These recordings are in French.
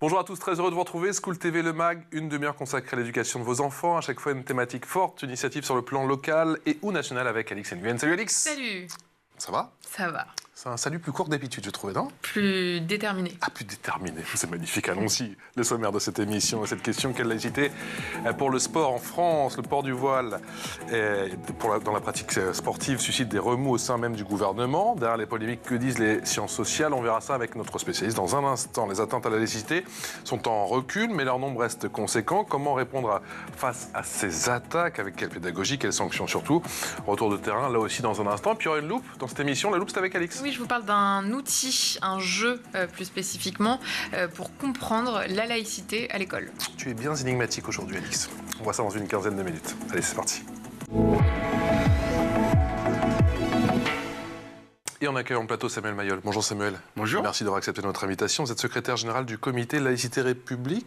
Bonjour à tous, très heureux de vous retrouver. School TV Le Mag, une demi-heure consacrée à l'éducation de vos enfants. À chaque fois une thématique forte, une initiative sur le plan local et ou national avec Alix Nguyen. Salut Alix. Salut. Ça va? Ça va. C'est un salut plus court que d'habitude, je trouvais, non? Plus déterminé. Ah, plus déterminé, c'est magnifique. Allons-y, le sommaire de cette émission, cette question, quelle laïcité pour le sport en France? Le port du voile dans la pratique sportive suscite des remous au sein même du gouvernement. Derrière les polémiques, que disent les sciences sociales? On verra ça avec notre spécialiste dans un instant. Les atteintes à la laïcité sont en recul, mais leur nombre reste conséquent. Comment répondre face à ces attaques? Avec quelle pédagogie, quelles sanctions surtout? Retour de terrain, là aussi dans un instant. Puis il y aura une loupe dans cette émission. La loupe, c'est avec Alix. Oui, je vous parle d'un outil, un jeu plus spécifiquement, pour comprendre la laïcité à l'école. Tu es bien énigmatique aujourd'hui, Alix. On voit ça dans une quinzaine de minutes. Allez, c'est parti. Et on accueille en plateau Samuel Mayol. Bonjour Samuel. Bonjour. Merci d'avoir accepté notre invitation. Vous êtes secrétaire général du comité Laïcité République.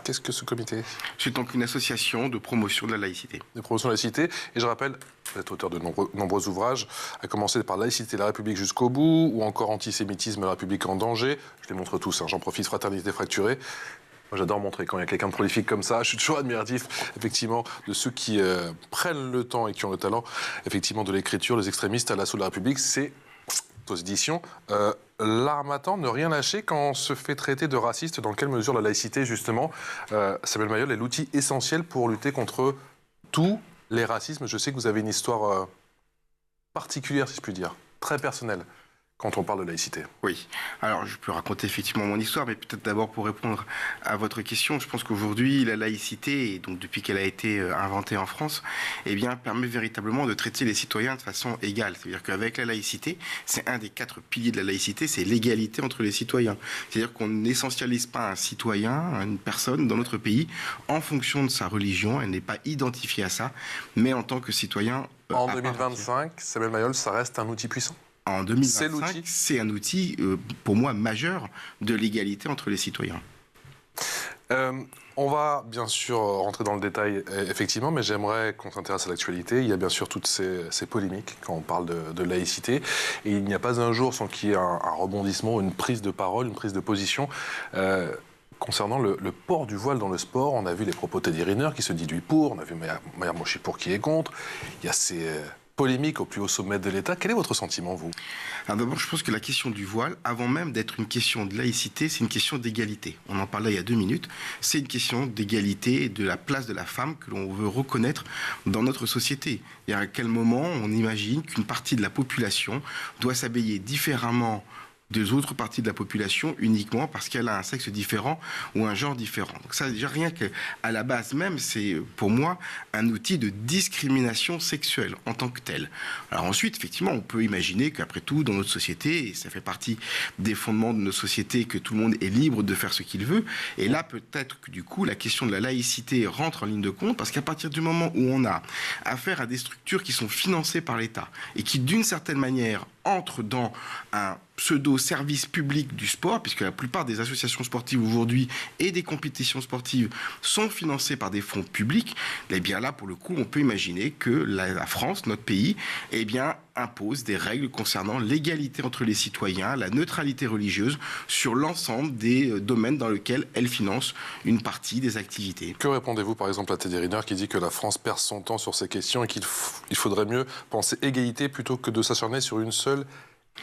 Qu'est-ce que ce comité? C'est donc une association de promotion de la laïcité. De promotion de la laïcité. Et je rappelle, vous êtes auteur de nombreux ouvrages, à commencer par Laïcité, la République jusqu'au bout, ou encore Antisémitisme, la République en danger. Je les montre tous, hein. J'en profite, Fraternité fracturée. Moi, j'adore montrer quand il y a quelqu'un de prolifique comme ça. Je suis toujours admiratif, effectivement, de ceux qui prennent le temps et qui ont le talent, effectivement, de l'écriture. Les extrémistes à l'assaut de la République, c'est aux éditions. L'Harmattan, ne rien lâcher quand on se fait traiter de raciste. Dans quelle mesure la laïcité, justement, Samuel Mayol, est l'outil essentiel pour lutter contre tous les racismes? Je sais que vous avez une histoire particulière, si je puis dire, très personnelle, quand on parle de laïcité. Oui. Alors, je peux raconter effectivement mon histoire, mais peut-être d'abord pour répondre à votre question, je pense qu'aujourd'hui, la laïcité, et donc depuis qu'elle a été inventée en France, eh bien, permet véritablement de traiter les citoyens de façon égale. C'est-à-dire qu'avec la laïcité, c'est un des 4 piliers de la laïcité, c'est l'égalité entre les citoyens. C'est-à-dire qu'on n'essentialise pas un citoyen, une personne dans notre pays, en fonction de sa religion, elle n'est pas identifiée à ça, mais en tant que citoyen. En 2025, Samuel Mayol, ça reste un outil puissant? En 2025, c'est un outil, pour moi, majeur de l'égalité entre les citoyens. On va bien sûr rentrer dans le détail, effectivement, mais j'aimerais qu'on s'intéresse à l'actualité. Il y a bien sûr toutes ces polémiques quand on parle de laïcité. Et il n'y a pas un jour sans qu'il y ait un rebondissement, une prise de parole, une prise de position. Concernant le port du voile dans le sport, on a vu les propos de Teddy Riner qui se dit lui pour, on a vu Maya Mochipour qui est contre. Il y a ces polémique au plus haut sommet de l'État. Quel est votre sentiment, vous? Alors d'abord, je pense que la question du voile, avant même d'être une question de laïcité, c'est une question d'égalité. On en parlait il y a 2 minutes. C'est une question d'égalité et de la place de la femme que l'on veut reconnaître dans notre société. Et à quel moment on imagine qu'une partie de la population doit s'habiller différemment des autres parties de la population uniquement parce qu'elle a un sexe différent ou un genre différent. Donc ça, déjà, rien qu'à la base même, c'est pour moi un outil de discrimination sexuelle en tant que tel. Alors ensuite, effectivement, on peut imaginer qu'après tout, dans notre société, et ça fait partie des fondements de notre société, que tout le monde est libre de faire ce qu'il veut. Et là, peut-être que du coup, la question de la laïcité rentre en ligne de compte parce qu'à partir du moment où on a affaire à des structures qui sont financées par l'État et qui, d'une certaine manière, entrent dans un pseudo-service public du sport, puisque la plupart des associations sportives aujourd'hui et des compétitions sportives sont financées par des fonds publics, eh bien là, pour le coup, on peut imaginer que la France, notre pays, eh bien, impose des règles concernant l'égalité entre les citoyens, la neutralité religieuse sur l'ensemble des domaines dans lesquels elle finance une partie des activités. Que répondez-vous par exemple à Teddy Riner qui dit que la France perd son temps sur ces questions et qu'il faudrait mieux penser égalité plutôt que de s'acharner sur une seule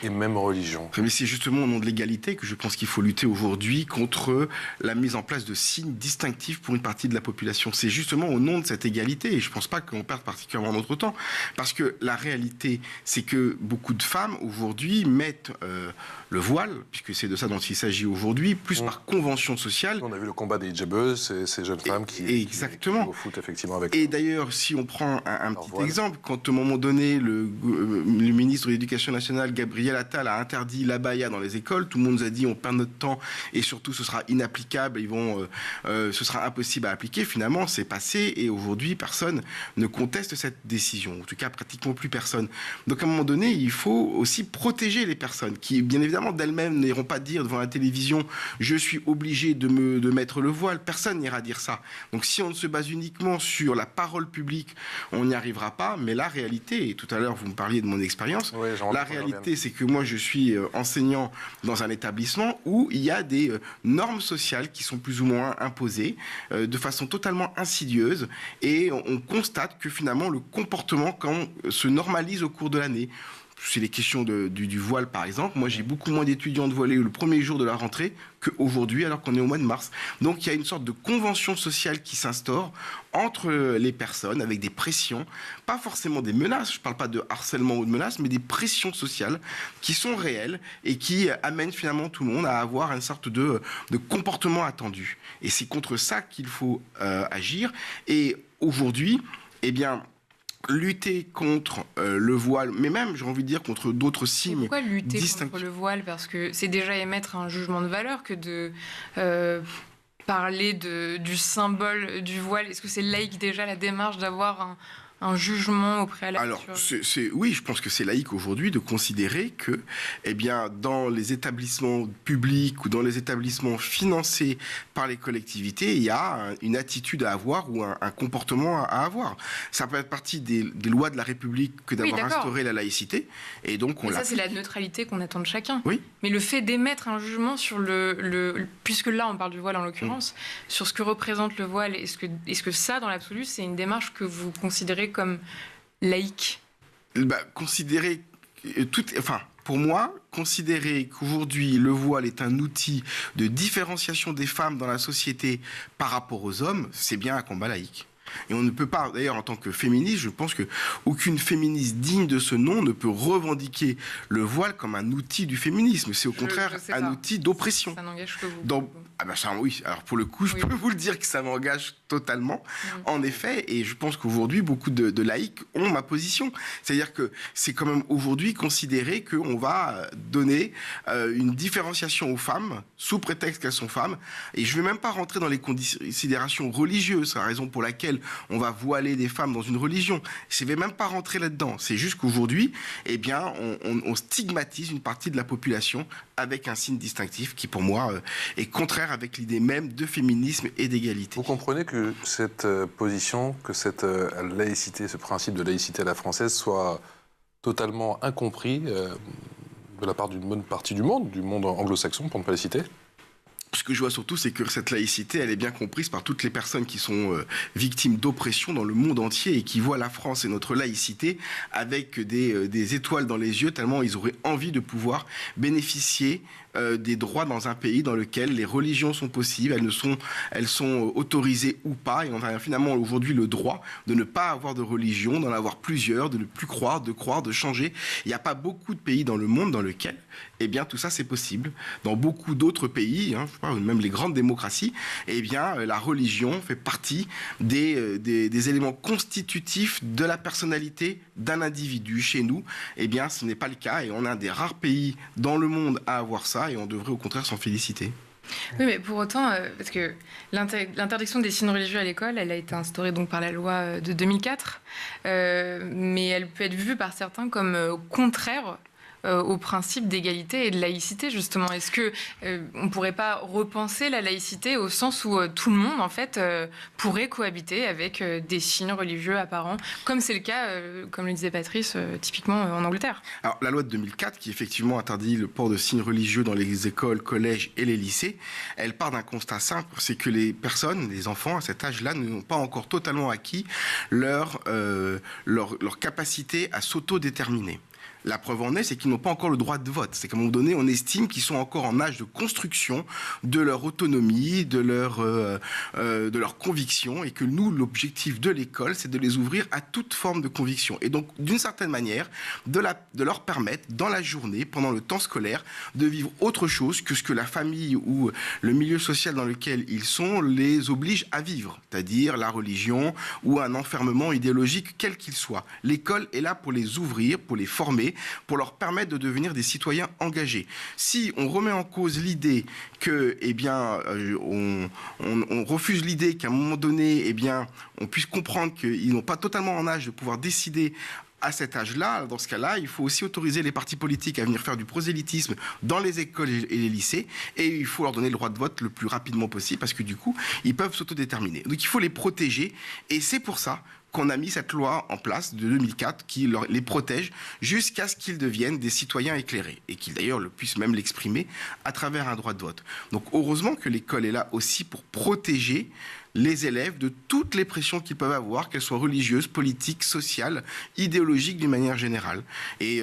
et même religion? Mais c'est justement au nom de l'égalité que je pense qu'il faut lutter aujourd'hui contre la mise en place de signes distinctifs pour une partie de la population. C'est justement au nom de cette égalité, et je ne pense pas qu'on perde particulièrement notre temps, parce que la réalité, c'est que beaucoup de femmes aujourd'hui mettent le voile, puisque c'est de ça dont il s'agit aujourd'hui, plus par convention sociale. On a vu le combat des hijabeuses, ces jeunes femmes qui jouent au foot effectivement avec. Et d'ailleurs, si on prend un petit exemple, quand au moment donné, le ministre de l'Éducation nationale, Gabriel Attal, a interdit l'abaya dans les écoles, tout le monde nous a dit on perd notre temps et surtout ce sera inapplicable, ce sera impossible à appliquer. Finalement, c'est passé et aujourd'hui, personne ne conteste cette décision. En tout cas, pratiquement plus personne. Donc à un moment donné, il faut aussi protéger les personnes qui, bien évidemment, d'elles-mêmes n'iront pas dire devant la télévision je suis obligé de mettre le voile. Personne n'ira dire ça. Donc si on se base uniquement sur la parole publique, on n'y arrivera pas. Mais la réalité, et tout à l'heure vous me parliez de mon expérience, la réalité c'est que moi, je suis enseignant dans un établissement où il y a des normes sociales qui sont plus ou moins imposées de façon totalement insidieuse, et on constate que finalement, le comportement se normalise au cours de l'année. C'est les questions du voile, par exemple. Moi, j'ai beaucoup moins d'étudiants de voilés le premier jour de la rentrée qu'aujourd'hui, alors qu'on est au mois de mars. Donc, il y a une sorte de convention sociale qui s'instaure entre les personnes, avec des pressions, pas forcément des menaces, je ne parle pas de harcèlement ou de menaces, mais des pressions sociales qui sont réelles et qui amènent finalement tout le monde à avoir une sorte de comportement attendu. Et c'est contre ça qu'il faut agir. Et aujourd'hui, eh bien, lutter contre le voile, mais même, j'ai envie de dire, contre d'autres signes. Pourquoi lutter contre le voile? Parce que c'est déjà émettre un jugement de valeur que de parler du symbole du voile. Est-ce que c'est laïque déjà la démarche d'avoir un jugement au préalable? Alors, oui, je pense que c'est laïque aujourd'hui de considérer que, eh bien, dans les établissements publics ou dans les établissements financés par les collectivités, il y a une attitude à avoir ou un comportement à avoir. Ça peut être partie des lois de la République que d'avoir instauré la laïcité. Et donc, ça, c'est la neutralité qu'on attend de chacun. Oui. Mais le fait d'émettre un jugement sur puisque là, on parle du voile en l'occurrence, sur ce que représente le voile, est-ce que ça, dans l'absolu, c'est une démarche que vous considérez comme laïque? Pour moi, considérer qu'aujourd'hui le voile est un outil de différenciation des femmes dans la société par rapport aux hommes, c'est bien un combat laïque. Et on ne peut pas, d'ailleurs, en tant que féministe, je pense qu'aucune féministe digne de ce nom ne peut revendiquer le voile comme un outil du féminisme. C'est au contraire un outil d'oppression. Ça n'engage que vous. Oui, alors pour le coup, je peux vous le dire que ça m'engage totalement, en effet, et je pense qu'aujourd'hui, beaucoup de laïcs ont ma position. C'est-à-dire que c'est quand même aujourd'hui considéré qu'on va donner une différenciation aux femmes sous prétexte qu'elles sont femmes, et je ne vais même pas rentrer dans les considérations religieuses, c'est la raison pour laquelle on va voiler des femmes dans une religion. Je ne vais même pas rentrer là-dedans. C'est juste qu'aujourd'hui, eh bien, on stigmatise une partie de la population avec un signe distinctif qui, pour moi, est contraire avec l'idée même de féminisme et d'égalité. Vous comprenez que cette position, que cette laïcité, ce principe de laïcité à la française soit totalement incompris de la part d'une bonne partie du monde anglo-saxon, pour ne pas les citer? Ce que je vois surtout, c'est que cette laïcité, elle est bien comprise par toutes les personnes qui sont victimes d'oppression dans le monde entier et qui voient la France et notre laïcité avec des étoiles dans les yeux, tellement ils auraient envie de pouvoir bénéficier des droits dans un pays dans lequel les religions sont possibles, elles sont autorisées ou pas, et on a finalement aujourd'hui le droit de ne pas avoir de religion, d'en avoir plusieurs, de ne plus croire, de changer. Il n'y a pas beaucoup de pays dans le monde dans lequel, eh bien, tout ça c'est possible. Dans beaucoup d'autres pays, même les grandes démocraties, eh bien, la religion fait partie des éléments constitutifs de la personnalité d'un individu. Chez nous, eh bien, ce n'est pas le cas, et on est un des rares pays dans le monde à avoir ça, et on devrait au contraire s'en féliciter. Oui, mais pour autant, parce que l'interdiction des signes religieux à l'école, elle a été instaurée donc par la loi de 2004, mais elle peut être vue par certains comme contraire au principe d'égalité et de laïcité, justement. Est-ce que on pourrait pas repenser la laïcité au sens où tout le monde, en fait, pourrait cohabiter avec des signes religieux apparents, comme c'est le cas, comme le disait Patrice, typiquement en Angleterre? Alors, la loi de 2004, qui effectivement interdit le port de signes religieux dans les écoles, collèges et les lycées, elle part d'un constat simple, c'est que les personnes, les enfants à cet âge-là, n'ont pas encore totalement acquis leur capacité à s'autodéterminer. La preuve en est, c'est qu'ils n'ont pas encore le droit de vote. C'est qu'à un moment donné, on estime qu'ils sont encore en âge de construction de leur autonomie, de leur conviction, et que nous, l'objectif de l'école, c'est de les ouvrir à toute forme de conviction. Et donc, d'une certaine manière, de leur permettre, dans la journée, pendant le temps scolaire, de vivre autre chose que ce que la famille ou le milieu social dans lequel ils sont les oblige à vivre, c'est-à-dire la religion ou un enfermement idéologique, quel qu'il soit. L'école est là pour les ouvrir, pour les former, pour leur permettre de devenir des citoyens engagés. Si on remet en cause l'idée que, eh bien, on refuse l'idée qu'à un moment donné, eh bien, on puisse comprendre qu'ils n'ont pas totalement en âge de pouvoir décider à cet âge-là, dans ce cas-là, il faut aussi autoriser les partis politiques à venir faire du prosélytisme dans les écoles et les lycées, et il faut leur donner le droit de vote le plus rapidement possible, parce que du coup, ils peuvent s'autodéterminer. Donc il faut les protéger, et c'est pour ça qu'on a mis cette loi en place de 2004 qui les protège jusqu'à ce qu'ils deviennent des citoyens éclairés et qu'ils d'ailleurs puissent même l'exprimer à travers un droit de vote. Donc heureusement que l'école est là aussi pour protéger les élèves de toutes les pressions qu'ils peuvent avoir, qu'elles soient religieuses, politiques, sociales, idéologiques d'une manière générale. Et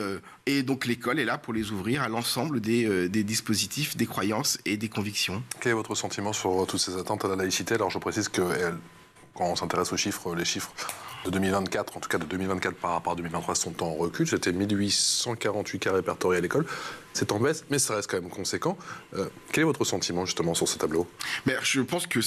donc l'école est là pour les ouvrir à l'ensemble des dispositifs, des croyances et des convictions. Quel est votre sentiment sur toutes ces attentes à la laïcité? Alors je précise que quand on s'intéresse aux chiffres, les chiffres de 2024, en tout cas de 2024 par rapport à 2023, sont en recul. C'était 1848 cas répertoriés à l'école. C'est en baisse, mais ça reste quand même conséquent. Quel est votre sentiment justement sur ce tableau? Je pense que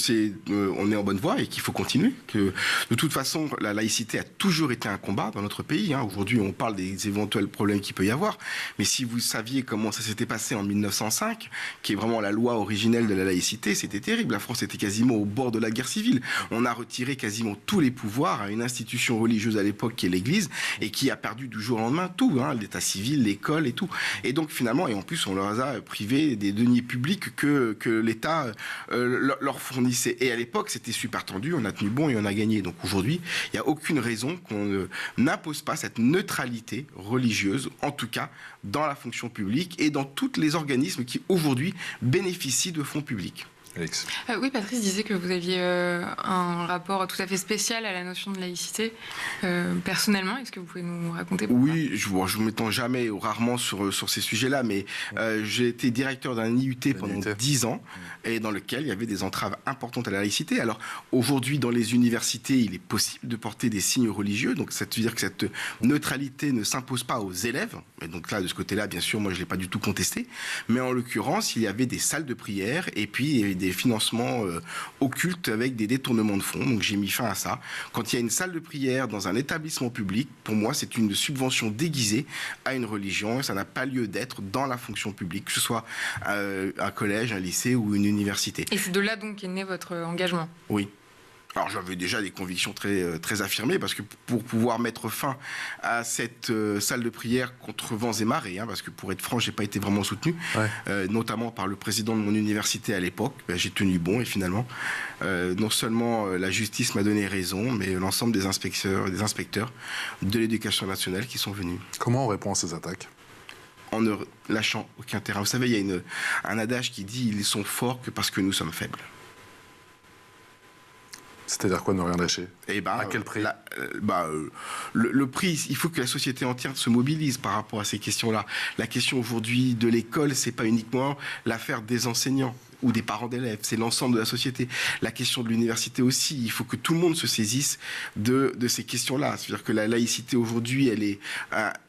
on est en bonne voie et qu'il faut continuer. Que de toute façon, la laïcité a toujours été un combat dans notre pays. Aujourd'hui, on parle des éventuels problèmes qu'il peut y avoir. Mais si vous saviez comment ça s'était passé en 1905, qui est vraiment la loi originelle de la laïcité, c'était terrible. La France était quasiment au bord de la guerre civile. On a retiré quasiment tous les pouvoirs à une institution religieuse à l'époque qui est l'Église et qui a perdu du jour au lendemain tout, l'état civil, l'école et tout. Et donc finalement, et en plus on leur a privé des deniers publics que l'État leur fournissait. Et à l'époque, c'était super tendu, on a tenu bon et on a gagné. Donc aujourd'hui, il n'y a aucune raison qu'on n'impose pas cette neutralité religieuse, en tout cas dans la fonction publique et dans tous les organismes qui aujourd'hui bénéficient de fonds publics. Alix. Oui, Patrice disait que vous aviez un rapport tout à fait spécial à la notion de laïcité. Personnellement, est-ce que vous pouvez nous raconter pourquoi? Oui, je ne m'étends jamais ou rarement sur ces sujets-là, mais j'ai été directeur d'un IUT pendant 10 ans, et dans lequel il y avait des entraves importantes à la laïcité. Alors aujourd'hui, dans les universités, il est possible de porter des signes religieux, donc ça veut dire que cette neutralité ne s'impose pas aux élèves. Et donc là, de ce côté-là, bien sûr, moi je ne l'ai pas du tout contesté, mais en l'occurrence, il y avait des salles de prière, et puis il y avait des financements occultes avec des détournements de fonds. Donc j'ai mis fin à ça. Quand il y a une salle de prière dans un établissement public, pour moi, c'est une subvention déguisée à une religion. Ça n'a pas lieu d'être dans la fonction publique, que ce soit un collège, un lycée ou une université. Et c'est de là donc qu'est né votre engagement? Oui. Alors j'avais déjà des convictions très affirmées, parce que pour pouvoir mettre fin à cette salle de prière contre vents et marées, parce que pour être franc, j'ai pas été vraiment soutenu, notamment par le président de mon université à l'époque, j'ai tenu bon et finalement, non seulement la justice m'a donné raison, mais l'ensemble des inspecteurs de l'éducation nationale qui sont venus. Comment on répond à ces attaques? En ne lâchant aucun terrain. Vous savez, il y a un adage qui dit « ils sont forts que parce que nous sommes faibles ». C'est-à-dire quoi, ne rien lâcher? À quel prix? Le prix, il faut que la société entière se mobilise par rapport à ces questions-là. La question aujourd'hui de l'école, c'est pas uniquement l'affaire des enseignants ou des parents d'élèves, c'est l'ensemble de la société. La question de l'université aussi, il faut que tout le monde se saisisse de ces questions-là. C'est-à-dire que la laïcité aujourd'hui, elle est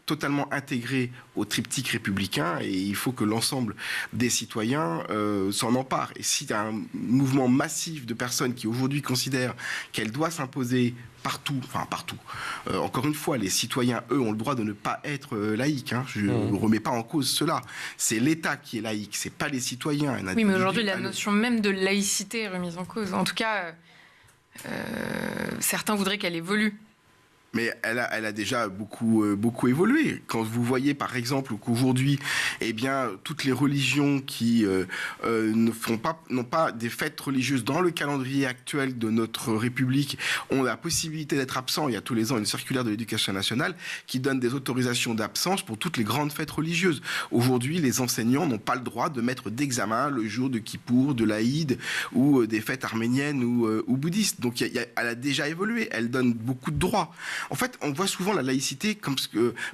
totalement intégrée au triptyque républicain, et il faut que l'ensemble des citoyens s'en emparent. Et s'il y a un mouvement massif de personnes qui aujourd'hui considèrent qu'elle doit s'imposer partout. Encore une fois, les citoyens, eux, ont le droit de ne pas être laïcs. Je ne remets pas en cause cela. C'est l'État qui est laïque, c'est pas les citoyens. Oui, mais aujourd'hui, la notion même de laïcité est remise en cause. En tout cas, certains voudraient qu'elle évolue. Mais elle a déjà beaucoup évolué. Quand vous voyez, par exemple, qu'aujourd'hui, toutes les religions qui n'ont pas des fêtes religieuses dans le calendrier actuel de notre République ont la possibilité d'être absents. Il y a tous les ans une circulaire de l'Éducation nationale qui donne des autorisations d'absence pour toutes les grandes fêtes religieuses. Aujourd'hui, les enseignants n'ont pas le droit de mettre d'examen le jour de Kippour, de l'Aïd ou des fêtes arméniennes ou bouddhistes. Donc elle a déjà évolué. Elle donne beaucoup de droits. En fait, on voit souvent la laïcité comme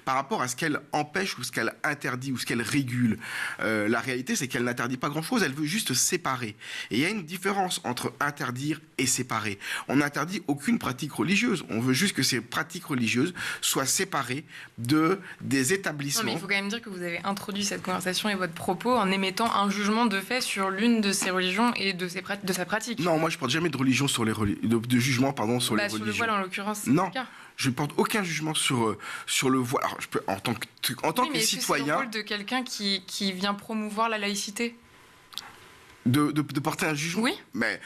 par rapport à ce qu'elle empêche ou ce qu'elle interdit ou ce qu'elle régule. La réalité, c'est qu'elle n'interdit pas grand-chose, elle veut juste séparer. Et il y a une différence entre interdire et séparer. On n'interdit aucune pratique religieuse. On veut juste que ces pratiques religieuses soient séparées des établissements. Non, mais il faut quand même dire que vous avez introduit cette conversation et votre propos en émettant un jugement de fait sur l'une de ces religions et de sa pratique. Non, moi je porte jamais de religion sur les de jugement sur les religions. Sur le voile en l'occurrence, c'est non. le cas. Je ne porte aucun jugement sur le voile. Alors, en tant que mais citoyen. C'est le rôle de quelqu'un qui vient promouvoir la laïcité? De porter un jugement. Oui. Mais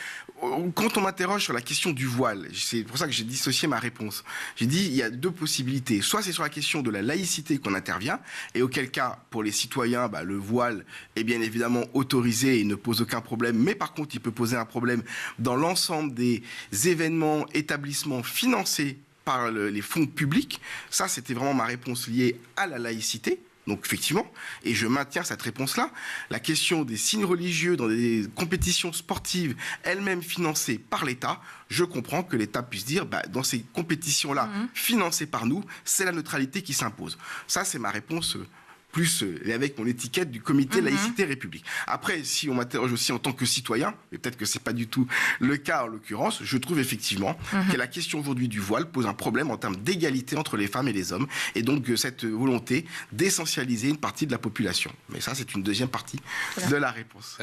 quand on m'interroge sur la question du voile, c'est pour ça que j'ai dissocié ma réponse. J'ai dit il y a deux possibilités. Soit c'est sur la question de la laïcité qu'on intervient, et auquel cas, pour les citoyens, le voile est bien évidemment autorisé et ne pose aucun problème. Mais par contre, il peut poser un problème dans l'ensemble des événements, établissements financés par les fonds publics. Ça, c'était vraiment ma réponse liée à la laïcité. Donc effectivement, et je maintiens cette réponse-là, la question des signes religieux dans des compétitions sportives elles-mêmes financées par l'État, je comprends que l'État puisse dire, dans ces compétitions-là financées par nous, c'est la neutralité qui s'impose. Ça, c'est ma réponse plus avec mon étiquette du comité laïcité république. Après, si on m'interroge aussi en tant que citoyen, et peut-être que c'est pas du tout le cas en l'occurrence, je trouve effectivement que la question aujourd'hui du voile pose un problème en termes d'égalité entre les femmes et les hommes, et donc cette volonté d'essentialiser une partie de la population. Mais ça, c'est une deuxième partie de la réponse.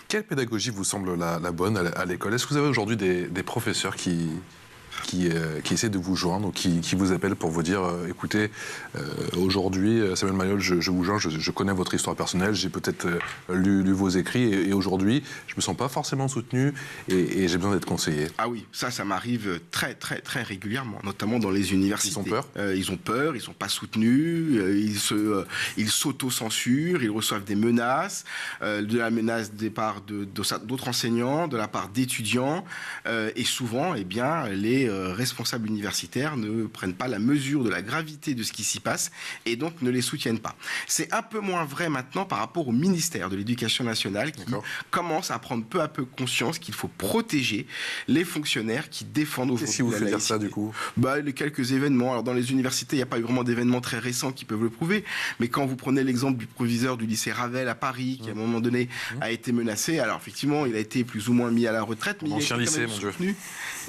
Quelle pédagogie vous semble la bonne à l'école? Est-ce que vous avez aujourd'hui des professeurs qui essaie de vous joindre ou qui vous appelle pour vous dire écoutez, aujourd'hui, Samuel Mayol, je vous joins, je connais votre histoire personnelle, j'ai peut-être lu vos écrits et aujourd'hui, je me sens pas forcément soutenu et j'ai besoin d'être conseillé. Ah oui, ça m'arrive très, très, très régulièrement, notamment dans les universités. Ils ont peur ils ont peur, ils sont pas soutenus, ils s'auto-censurent, ils reçoivent des menaces, de la menace des parts d'autres enseignants, de la part d'étudiants, et souvent, eh bien, les responsables universitaires ne prennent pas la mesure de la gravité de ce qui s'y passe et donc ne les soutiennent pas. C'est un peu moins vrai maintenant par rapport au ministère de l'Éducation nationale qui commence à prendre peu à peu conscience qu'il faut protéger les fonctionnaires qui défendent aujourd'hui Qu'est-ce qui vous fait dire ça du coup? Les quelques événements. Alors dans les universités, il n'y a pas eu vraiment d'événements très récents qui peuvent le prouver, mais quand vous prenez l'exemple du proviseur du lycée Ravel à Paris qui à un moment donné a été menacé, alors effectivement il a été plus ou moins mis à la retraite, mais ancien lycée, mon Dieu.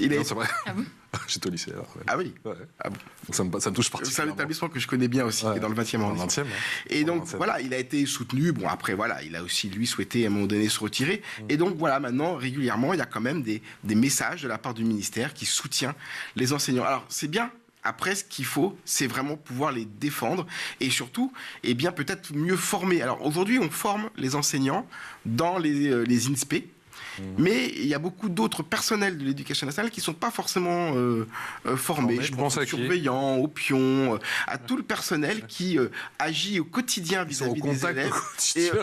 Non, c'est vrai. Ah bon? J'étais au lycée alors. Ouais. Ah oui. Ouais. Ah bon. Ça me touche particulièrement. C'est un établissement que je connais bien aussi, qui est dans le 20e arrondissement. Et donc voilà, il a été soutenu. Bon après voilà, il a aussi lui souhaité à un moment donné se retirer. Et donc voilà, maintenant régulièrement, il y a quand même des messages de la part du ministère qui soutient les enseignants. Alors c'est bien. Après, ce qu'il faut, c'est vraiment pouvoir les défendre et surtout, eh bien, peut-être mieux former. Alors aujourd'hui, on forme les enseignants dans les INSPE. Mais il y a beaucoup d'autres personnels de l'éducation nationale qui ne sont pas forcément formés. Je pense aux surveillants, aux pions, à tout le personnel qui agit au quotidien vis-à-vis des élèves.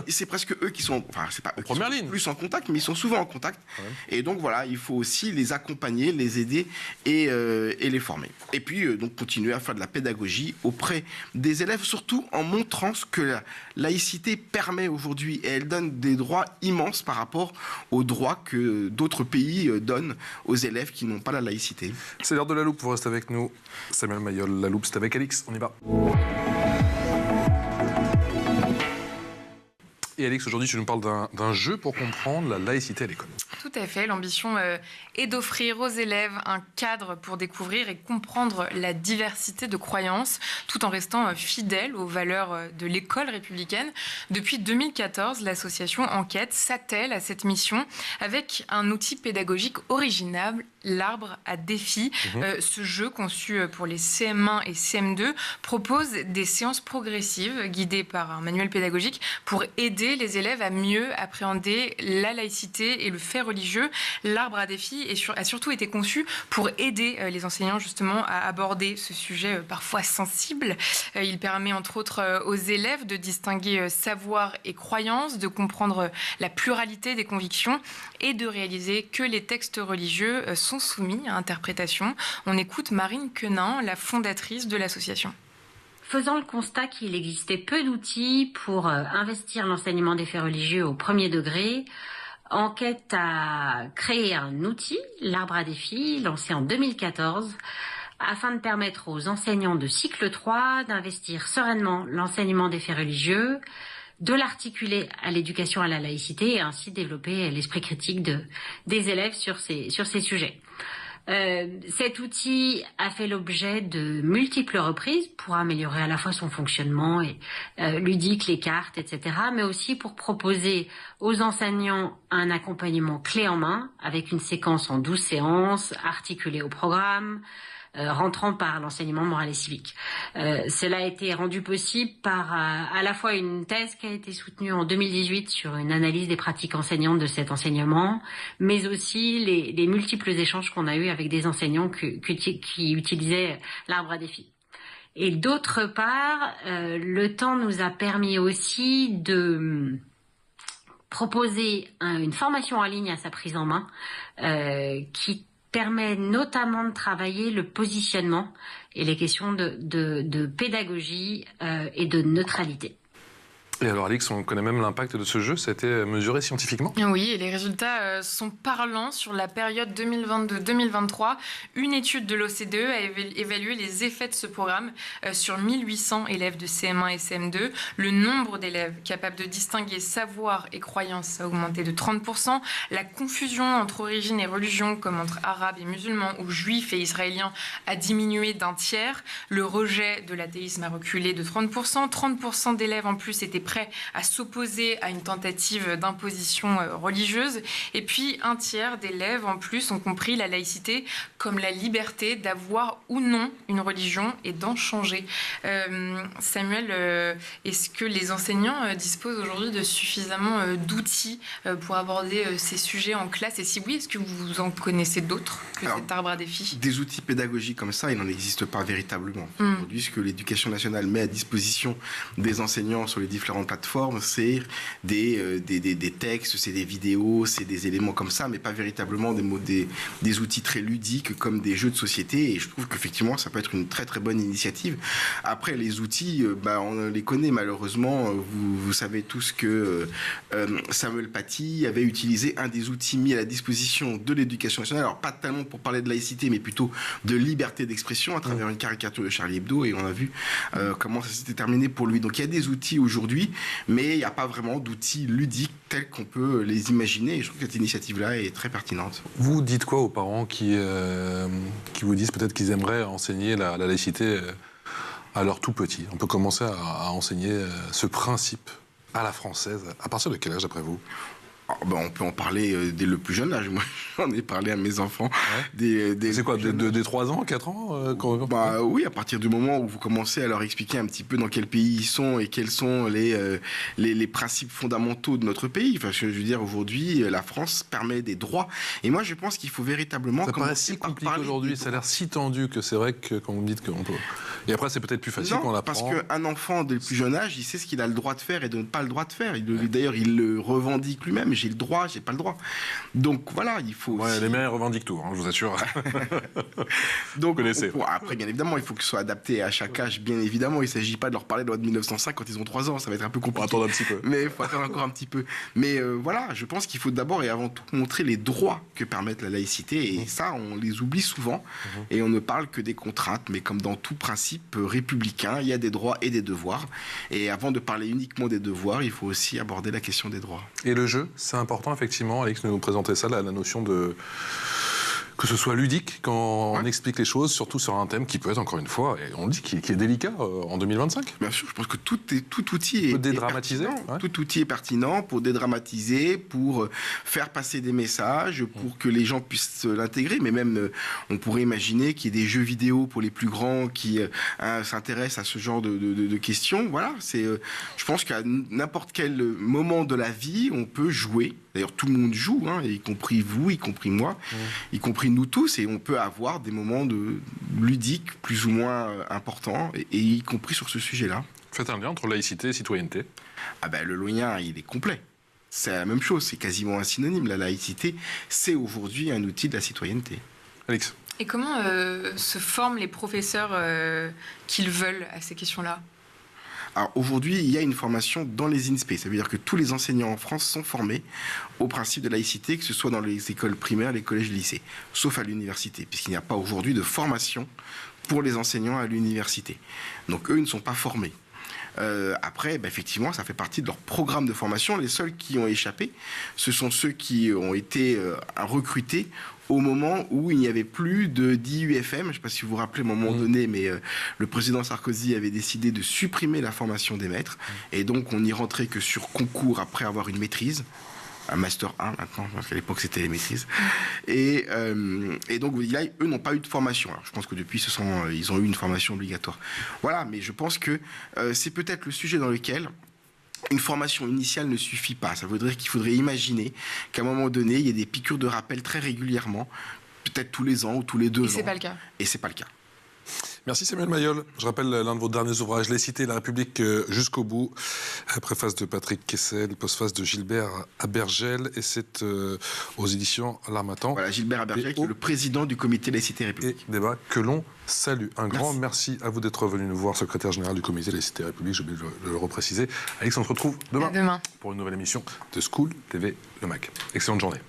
Et c'est presque eux qui sont, enfin, c'est pas eux qui sont plus en contact, mais ils sont souvent en contact. Et donc voilà, il faut aussi les accompagner, les aider et les former. Et puis donc continuer à faire de la pédagogie auprès des élèves, surtout en montrant ce que la laïcité permet aujourd'hui. Et elle donne des droits immenses par rapport aux droits que d'autres pays donnent aux élèves qui n'ont pas la laïcité. C'est l'heure de la loupe, vous restez avec nous. Samuel Mayol, la loupe, c'est avec Alix, on y va. Et Alix, aujourd'hui, tu nous parles d'un jeu pour comprendre la laïcité à l'école. Tout à fait. L'ambition est d'offrir aux élèves un cadre pour découvrir et comprendre la diversité de croyances, tout en restant fidèles aux valeurs de l'école républicaine. Depuis 2014, l'association Enquête s'attelle à cette mission avec un outil pédagogique original, l'arbre à défi. Ce jeu, conçu pour les CM1 et CM2, propose des séances progressives guidées par un manuel pédagogique pour aider les élèves à mieux appréhender la laïcité et le fait religieux. L'arbre à défi a surtout été conçu pour aider les enseignants justement à aborder ce sujet parfois sensible. Il permet entre autres aux élèves de distinguer savoir et croyance, de comprendre la pluralité des convictions et de réaliser que les textes religieux sont soumis à interprétation. On écoute Marine Quenin, la fondatrice de l'association. Faisant le constat qu'il existait peu d'outils pour investir l'enseignement des faits religieux au premier degré, Enquête a créé un outil, l'arbre à défi, lancé en 2014, afin de permettre aux enseignants de cycle 3 d'investir sereinement l'enseignement des faits religieux, de l'articuler à l'éducation à la laïcité et ainsi développer l'esprit critique des élèves sur ces sujets. Cet outil a fait l'objet de multiples reprises pour améliorer à la fois son fonctionnement et ludique, les cartes, etc., mais aussi pour proposer aux enseignants un accompagnement clé en main avec une séquence en 12 séances articulée au programme, rentrant par l'enseignement moral et civique. Cela a été rendu possible par à la fois une thèse qui a été soutenue en 2018 sur une analyse des pratiques enseignantes de cet enseignement, mais aussi les multiples échanges qu'on a eus avec des enseignants qui utilisaient l'arbre à défis. Et d'autre part, le temps nous a permis aussi de proposer une formation en ligne à sa prise en main qui permet notamment de travailler le positionnement et les questions de pédagogie et de neutralité. Et alors Alix, on connaît même l'impact de ce jeu, ça a été mesuré scientifiquement ? Oui, et les résultats sont parlants. Sur la période 2022-2023, une étude de l'OCDE a évalué les effets de ce programme sur 1800 élèves de CM1 et CM2. Le nombre d'élèves capables de distinguer savoir et croyance a augmenté de 30%. La confusion entre origine et religion, comme entre arabes et musulmans ou juifs et israéliens, a diminué d'un tiers. Le rejet de l'athéisme a reculé de 30%. 30% d'élèves en plus étaient prêts à s'opposer à une tentative d'imposition religieuse. Et puis, un tiers d'élèves, en plus, ont compris la laïcité comme la liberté d'avoir ou non une religion et d'en changer. Samuel, est-ce que les enseignants disposent aujourd'hui de suffisamment d'outils pour aborder ces sujets en classe? Et si oui, est-ce que vous en connaissez d'autres que cet arbre à défis? Des outils pédagogiques comme ça, il n'en existe pas véritablement. Aujourd'hui, ce que l'Éducation nationale met à disposition des enseignants sur les différentes plateformes, c'est des textes, c'est des vidéos, c'est des éléments comme ça, mais pas véritablement des outils très ludiques comme des jeux de société. Et je trouve qu'effectivement, ça peut être une très très bonne initiative. Après, les outils, on les connaît malheureusement. Vous savez tous que Samuel Paty avait utilisé un des outils mis à la disposition de l'Éducation nationale. Alors, pas tellement pour parler de laïcité, mais plutôt de liberté d'expression à travers une caricature de Charlie Hebdo. Et on a vu comment ça s'était terminé pour lui. Donc, il y a des outils aujourd'hui, mais il n'y a pas vraiment d'outils ludiques tels qu'on peut les imaginer. Et je trouve que cette initiative-là est très pertinente. Vous dites quoi aux parents qui vous disent peut-être qu'ils aimeraient enseigner la laïcité à leur tout petit? On peut commencer à enseigner ce principe à la française. À partir de quel âge, d'après vous? On peut en parler dès le plus jeune âge. Moi, j'en ai parlé à mes enfants. Ouais. C'est quoi, des 3 ans, 4 ans Oui, à partir du moment où vous commencez à leur expliquer un petit peu dans quel pays ils sont et quels sont les principes fondamentaux de notre pays. Enfin, je veux dire, aujourd'hui, la France permet des droits. Et moi, je pense qu'il faut véritablement... Ça paraît si compliqué aujourd'hui, ça a l'air si tendu que c'est vrai que quand vous me dites qu'on peut... Et après, c'est peut-être plus facile qu'on l'apprend. Parce qu'un enfant, dès le plus jeune âge, il sait ce qu'il a le droit de faire et de ne pas le droit de faire. D'ailleurs, il le revendique lui-même. J'ai le droit, j'ai pas le droit. Donc voilà, il faut. Ouais, les mères revendiquent tout, je vous assure. Donc, vous connaissez. Après, bien évidemment, il faut que ce soit adapté à chaque âge. Bien évidemment, il ne s'agit pas de leur parler de la loi de 1905 quand ils ont 3 ans. Ça va être un peu compliqué. On va attendre un petit peu. Mais il faut attendre encore un petit peu. Mais voilà, je pense qu'il faut d'abord et avant tout montrer les droits que permettent la laïcité. Et ça, on les oublie souvent. Et on ne parle que des contraintes. Mais comme dans tout principe républicain, il y a des droits et des devoirs. Et avant de parler uniquement des devoirs, il faut aussi aborder la question des droits. Et le jeu, c'est important, effectivement. Alix nous présentait ça, la notion de... que ce soit ludique quand on explique les choses, surtout sur un thème qui peut être, encore une fois, et on le dit, qui est délicat en 2025. Bien sûr, je pense que tout outil est dédramatiser. Tout outil est pertinent pour dédramatiser, pour faire passer des messages, pour que les gens puissent l'intégrer. Mais même, on pourrait imaginer qu'il y ait des jeux vidéo pour les plus grands qui s'intéressent à ce genre de questions. Voilà, je pense qu'à n'importe quel moment de la vie, on peut jouer. D'ailleurs, tout le monde joue, y compris vous, y compris moi, y compris nous tous, et on peut avoir des moments ludiques plus ou moins importants, et y compris sur ce sujet-là. Faites un lien entre laïcité et citoyenneté. Le lien, il est complet. C'est la même chose, c'est quasiment un synonyme. La laïcité, c'est aujourd'hui un outil de la citoyenneté. Alix. Et comment se forment les professeurs qu'ils veulent à ces questions-là ? Alors aujourd'hui, il y a une formation dans les INSPE. Ça veut dire que tous les enseignants en France sont formés au principe de laïcité, que ce soit dans les écoles primaires, les collèges, les lycées, sauf à l'université, puisqu'il n'y a pas aujourd'hui de formation pour les enseignants à l'université. Donc eux ne sont pas formés. Après, effectivement, ça fait partie de leur programme de formation. Les seuls qui ont échappé, ce sont ceux qui ont été recrutés au moment où il n'y avait plus de d'IUFM. Je ne sais pas si vous vous rappelez à un moment donné, mais le président Sarkozy avait décidé de supprimer la formation des maîtres. Et donc, on n'y rentrait que sur concours après avoir une maîtrise. un Master 1 maintenant, parce qu'à l'époque c'était les maîtrises. Et donc là, eux n'ont pas eu de formation. Alors, je pense que depuis, ils ont eu une formation obligatoire. Voilà, mais je pense que c'est peut-être le sujet dans lequel une formation initiale ne suffit pas. Ça voudrait qu'il faudrait imaginer qu'à un moment donné, il y ait des piqûres de rappel très régulièrement, peut-être tous les ans ou tous les 2 ans. Et c'est pas le cas. Et c'est pas le cas. Merci Samuel Mayol. Je rappelle l'un de vos derniers ouvrages, Les cités, la République jusqu'au bout. Préface de Patrick Kessel, postface de Gilbert Abergel, et c'est aux éditions L'Harmattan. Voilà, Gilbert Abergel, qui est le président du comité Laïcité République. Et débat que l'on salue. Un grand merci à vous d'être venu nous voir, secrétaire général du comité Laïcité République, j'ai oublié de le repréciser. Alex, on se retrouve demain À demain pour une nouvelle émission de School TV Le Mac. Excellente journée.